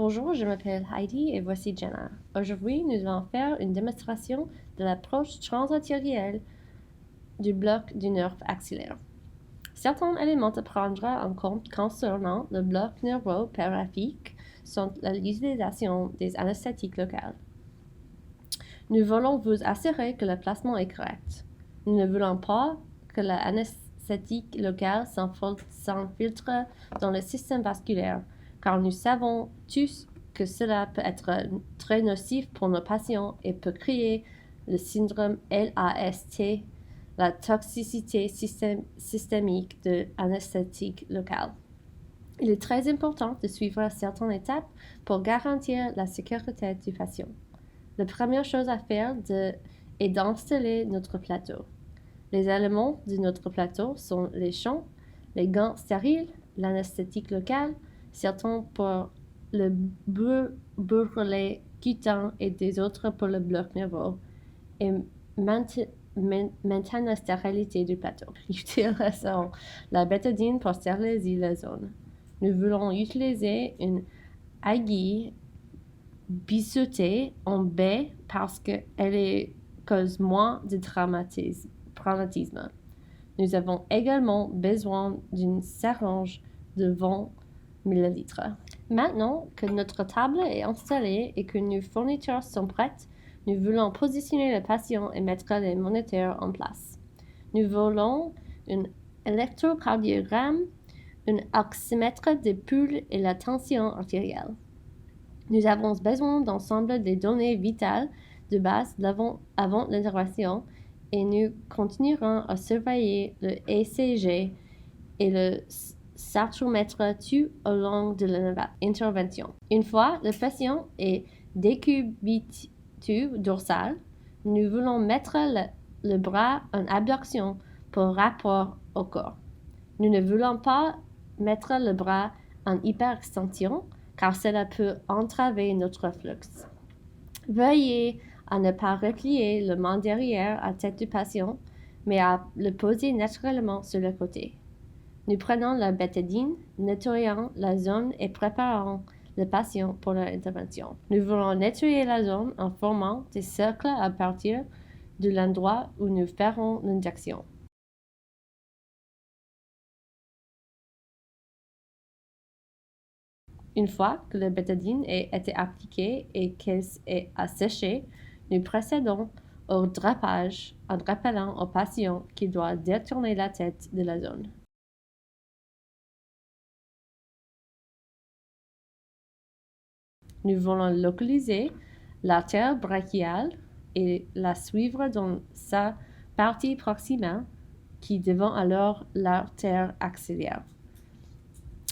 Bonjour, je m'appelle Heidi et voici Jenna. Aujourd'hui, nous allons faire une démonstration de l'approche transartérielle du bloc du nerf axillaire. Certains éléments à prendre en compte concernant le bloc neuropéraphique sont l'utilisation des anesthésiques locales. Nous voulons vous assurer que le placement est correct. Nous ne voulons pas que l'anesthésique locale s'infiltre dans le système vasculaire, car nous savons tous que cela peut être très nocif pour nos patients et peut créer le syndrome LAST, la toxicité systémique de l'anesthésique locale. Il est très important de suivre certaines étapes pour garantir la sécurité du patient. La première chose à faire est d'installer notre plateau. Les éléments de notre plateau sont les champs, les gants stériles, l'anesthésique locale, certains pour le bourrelet cutain et des autres pour le bloc nerveux, et maintenir la stérilité du plateau. Utilisons la bétadine pour stériliser la zone. Nous voulons utiliser une aiguille biseautée en baie parce qu'elle cause moins de traumatisme. Nous avons également besoin d'une seringue de 20 ml. Maintenant que notre table est installée et que nos fournitures sont prêtes, nous voulons positionner le patient et mettre les moniteurs en place. Nous voulons un électrocardiogramme, un oxymètre de pouls et la tension artérielle. Nous avons besoin d'ensemble des données vitales de base avant l'intervention et nous continuerons à surveiller le ECG et le saturomètre tout au long de l'intervention. Une fois le patient est décubitus dorsal, nous voulons mettre le bras en abduction pour rapport au corps. Nous ne voulons pas mettre le bras en hyperextension car cela peut entraver notre flux. Veuillez à ne pas replier le main derrière à tête du patient, mais à le poser naturellement sur le côté. Nous prenons la bétadine, nettoyons la zone et préparons le patient pour l'intervention. Nous voulons nettoyer la zone en formant des cercles à partir de l'endroit où nous ferons l'injection. Une fois que la bétadine a été appliquée et qu'elle est asséchée, nous procédons au drapage en rappelant au patient qu'il doit détourner la tête de la zone. Nous voulons localiser l'artère brachiale et la suivre dans sa partie proximale qui devient alors l'artère axillaire.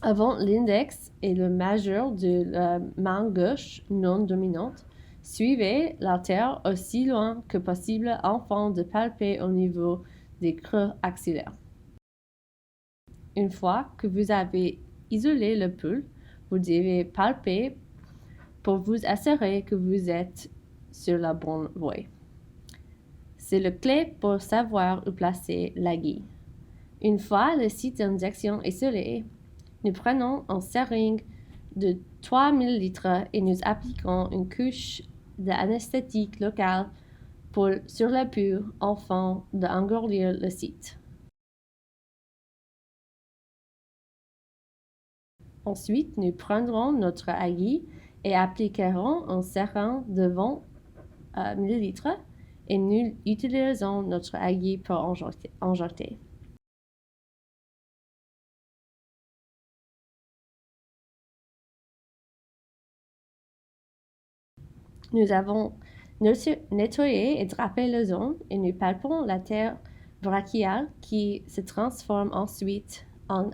Avant l'index et le majeur de la main gauche non dominante, suivez l'artère aussi loin que possible afin de palper au niveau des creux axillaires. Une fois que vous avez isolé le pouls, vous devez palper pour vous assurer que vous êtes sur la bonne voie. C'est la clé pour savoir où placer l'aiguille. Une fois le site d'injection isolé, nous prenons une seringue de 3 ml et nous appliquons une couche d'anesthésique locale sur la peau afin d'engourdir le site. Ensuite, nous prendrons notre aiguille et appliquerons un seringue de 20 ml et nous utilisons notre aiguille pour injecter. Nous avons nettoyé et drapé la zone et nous palpons l'artère brachiale qui se transforme ensuite en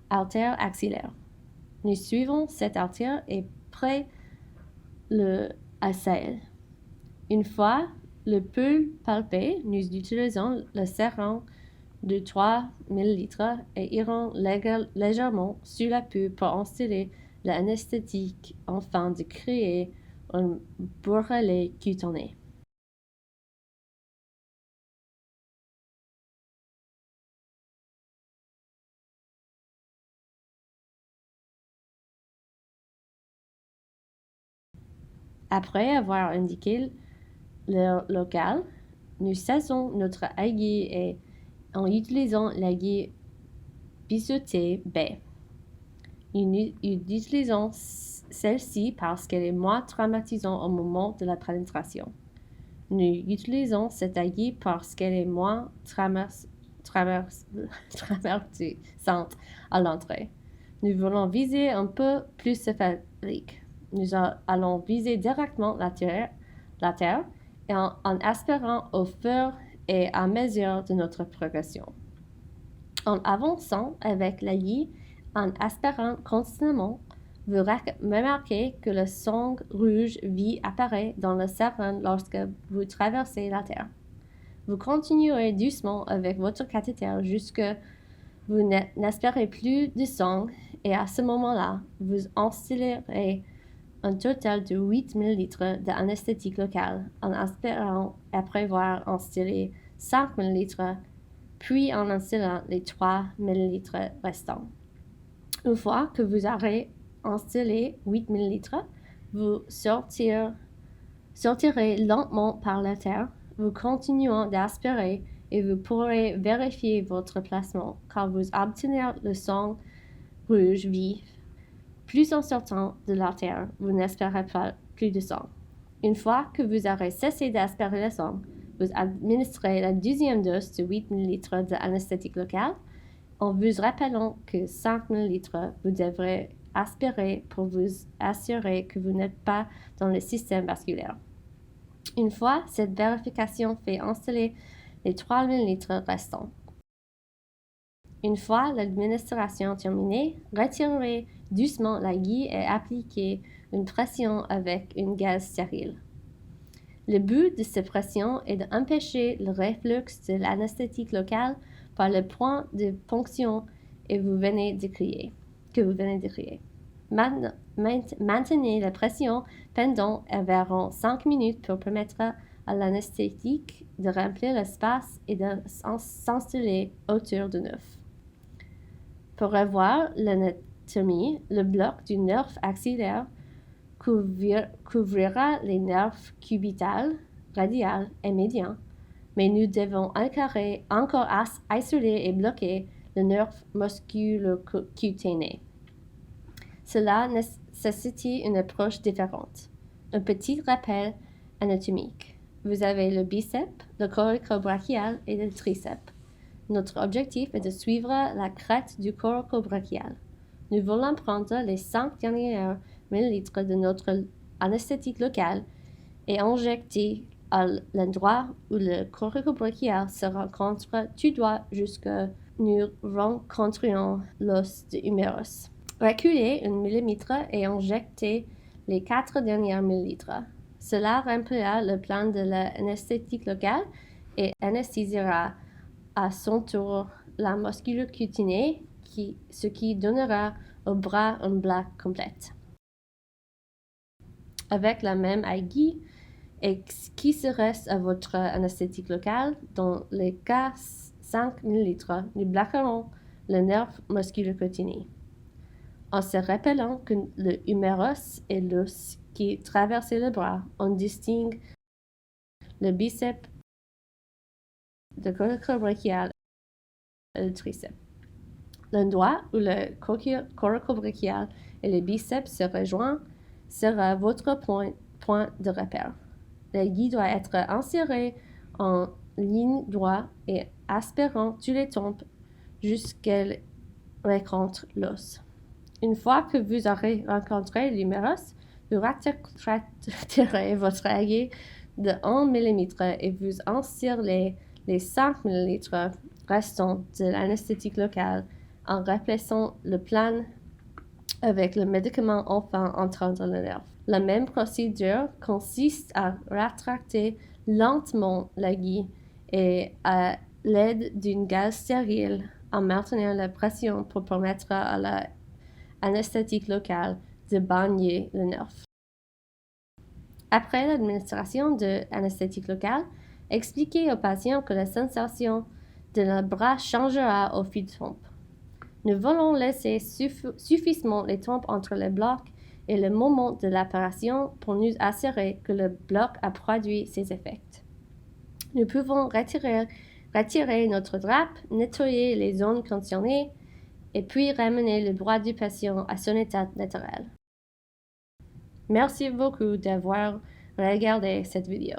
artère axillaire. Nous suivons cette artère et près le axillaire. Une fois le pouls palpé, nous utilisons le seringue de 3 ml et irons légèrement sur la peau pour installer l'anesthésique afin de créer un bourrelet cutané. Après avoir indiqué l'heure locale, nous cessons notre aiguille et en utilisant l'aiguille biseautée B. Nous utilisons celle-ci parce qu'elle est moins traumatisante au moment de la pénétration. Nous utilisons cette aiguille parce qu'elle est moins traumatisante à l'entrée. Nous voulons viser un peu plus céphalique. Nous allons viser directement la terre et en espérant au fur et à mesure de notre progression. En avançant avec l'aiguille, en espérant constamment, vous remarquez que le sang rouge vif apparaît dans le cerveau lorsque vous traversez la terre. Vous continuerez doucement avec votre cathéter jusqu'à vous n'espérez plus de sang et à ce moment-là, vous instillerez un total de 8 ml d'anesthésique locale en espérant après avoir instillé 5 ml puis en instillant les 3 ml restants. Une fois que vous aurez instillé 8 ml, vous sortirez lentement par la terre, vous continuez d'aspirer et vous pourrez vérifier votre placement quand vous obtenez le sang rouge vif. Plus en sortant de la terre, vous n'espérez pas plus de sang. Une fois que vous aurez cessé d'aspirer le sang, vous administrez la deuxième dose de 8 ml d'anesthésique local en vous rappelant que 5 ml vous devrez aspirer pour vous assurer que vous n'êtes pas dans le système vasculaire. Une fois cette vérification faite, installez les 3 ml restants. Une fois l'administration terminée, retirez doucement l'aiguille et appliquez une pression avec une gaz stérile. Le but de cette pression est d'empêcher le reflux de l'anesthésique local par le point de ponction que vous venez de créer. Maintenez la pression pendant environ 5 minutes pour permettre à l'anesthésique de remplir l'espace et de s'installer autour de neuf. Pour revoir l'anatomie, le bloc du nerf axillaire couvrira les nerfs cubital, radial et médian, mais nous devons encore isoler et bloquer le nerf musculocutané. Cela nécessite une approche différente. Un petit rappel anatomique. Vous avez le biceps, le coracobrachial et le triceps. Notre objectif est de suivre la crête du coracobrachial. Nous voulons prendre les 5 derniers millilitres de notre anesthésique local et injecter à l'endroit où le coracobrachial se rencontre tout droit jusqu'à nous rencontrions l'os de humérus. Reculez 1 mm et injectez les 4 derniers millilitres. Cela remplira le plan de l'anesthésique locale et anesthésiera à son tour la musculature cutanée, ce qui donnera au bras une blague complète. Avec la même aiguille et ce qui se reste à votre anesthésique local, dans les cas 5 ml, nous bloquerons le nerf musculocutané. En se rappelant que le humérus est l'os qui traverse le bras, on distingue le biceps, le coracobrachial et le triceps. L'endroit où le coracobrachial et le biceps se rejoignent sera votre point de repère. L'aiguille doit être insérée en ligne droite et aspirant tous les tempes jusqu'elle rencontre l'os. Une fois que vous aurez rencontré l'humérus, vous retirez votre aiguille de 1 mm et vous insérez les 5 ml restants de l'anesthésique locale en remplaçant le plan avec le médicament enfin entrant dans le nerf. La même procédure consiste à rétracter lentement l'aiguille et à l'aide d'une gaz stérile en maintenant la pression pour permettre à l'anesthésique locale de baigner le nerf. Après l'administration de l'anesthésique locale, expliquez au patient que la sensation de le bras changera au fil du temps. Nous voulons laisser suffisamment les tempes entre les blocs et le moment de l'opération pour nous assurer que le bloc a produit ses effets. Nous pouvons retirer notre drap, nettoyer les zones concernées et puis ramener le bras du patient à son état naturel. Merci beaucoup d'avoir regardé cette vidéo.